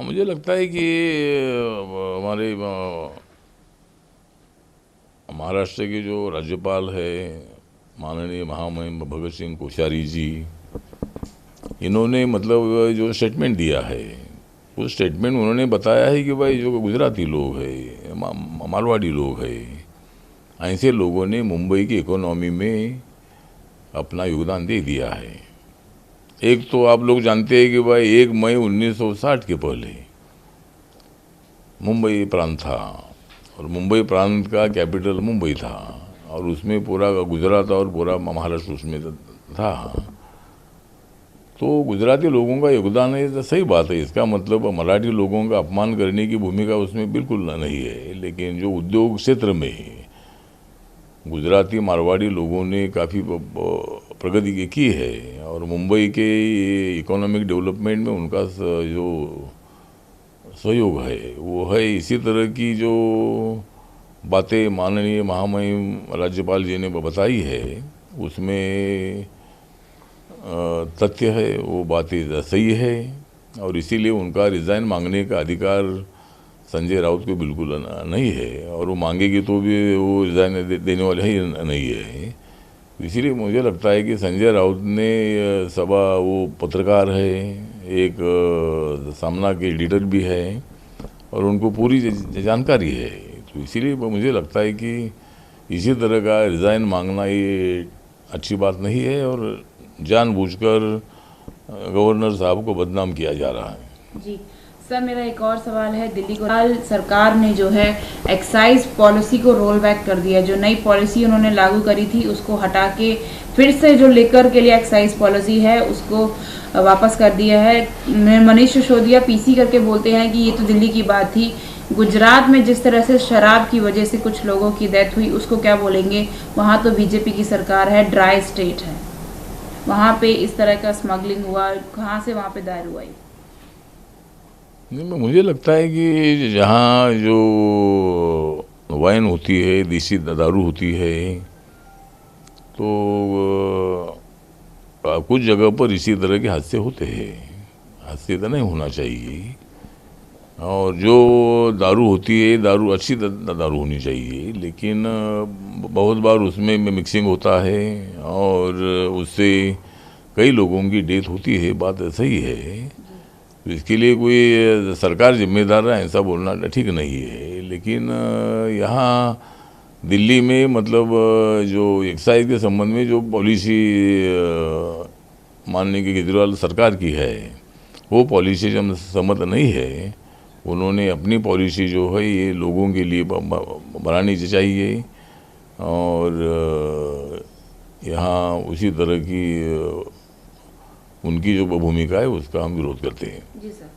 मुझे लगता है कि हमारे महाराष्ट्र के जो राज्यपाल है माननीय महामहिम भगत सिंह कोश्यारी जी, इन्होंने मतलब जो स्टेटमेंट दिया है, उस स्टेटमेंट में उन्होंने बताया है कि भाई जो गुजराती लोग हैं, मारवाड़ी लोग हैं, ऐसे लोगों ने मुंबई की इकोनॉमी में अपना योगदान दे दिया है। एक तो आप लोग जानते हैं कि भाई 1 मई 1960 के पहले मुंबई प्रांत था और मुंबई प्रांत का कैपिटल मुंबई था और उसमें पूरा गुजरात और पूरा महाराष्ट्र उसमें था। तो गुजराती लोगों का योगदान है तो सही बात है, इसका मतलब मराठी लोगों का अपमान करने की भूमिका उसमें बिल्कुल नहीं है। लेकिन जो उद्योग क्षेत्र में गुजराती मारवाड़ी लोगों ने काफ़ी प्रगति की है और मुंबई के इकोनॉमिक डेवलपमेंट में उनका जो सहयोग है वो है। इसी तरह की जो बातें माननीय महामहिम राज्यपाल जी ने बताई है उसमें तथ्य है, वो बातें सही है और इसीलिए उनका रिज़ाइन मांगने का अधिकार संजय राउत को बिल्कुल नहीं है और वो मांगेगी तो भी वो रिज़ाइन देने वाले ही नहीं है। इसीलिए मुझे लगता है कि संजय राउत ने सभा, वो पत्रकार है, एक सामना के लीडर भी है और उनको पूरी जानकारी है। तो इसीलिए मुझे लगता है कि इसी तरह का रिज़ाइन मांगना ये अच्छी बात नहीं है और जानबूझकर गवर्नर साहब को बदनाम किया जा रहा है। जी सर, मेरा एक और सवाल है। दिल्ली को सरकार ने जो है एक्साइज पॉलिसी को रोल बैक कर दिया। जो नई पॉलिसी उन्होंने लागू करी थी उसको हटा के फिर से जो लिकर के लिए एक्साइज पॉलिसी है उसको वापस कर दिया है। मनीष सिसोदिया पीसी करके बोलते हैं कि ये तो दिल्ली की बात थी। गुजरात में जिस तरह से शराब की वजह से कुछ लोगों की डेथ हुई उसको क्या बोलेंगे? वहाँ तो बीजेपी की सरकार है, ड्राई स्टेट है, वहाँ पे इस तरह का स्मगलिंग हुआ, कहाँ से वहाँ पे दारू आई? नहीं, मुझे लगता है कि जहाँ जो वाइन होती है, देसी दारू होती है, तो कुछ जगह पर इसी तरह के हादसे होते हैं। हादसे तो नहीं होना चाहिए और जो दारू होती है, दारू अच्छी दारू होनी चाहिए, लेकिन बहुत बार उसमें मिक्सिंग होता है और उससे कई लोगों की डेथ होती है। बात सही है, तो इसके लिए कोई सरकार जिम्मेदार है ऐसा बोलना ठीक नहीं है। लेकिन यहाँ दिल्ली में मतलब जो एक्साइज के संबंध में जो पॉलिसी माननीय केजरीवाल सरकार की है वो पॉलिसी जब सम्मत नहीं है। उन्होंने अपनी पॉलिसी जो है ये लोगों के लिए बनानी चाहिए और यहाँ उसी तरह की उनकी जो भूमिका है उसका हम विरोध करते हैं। जी सर।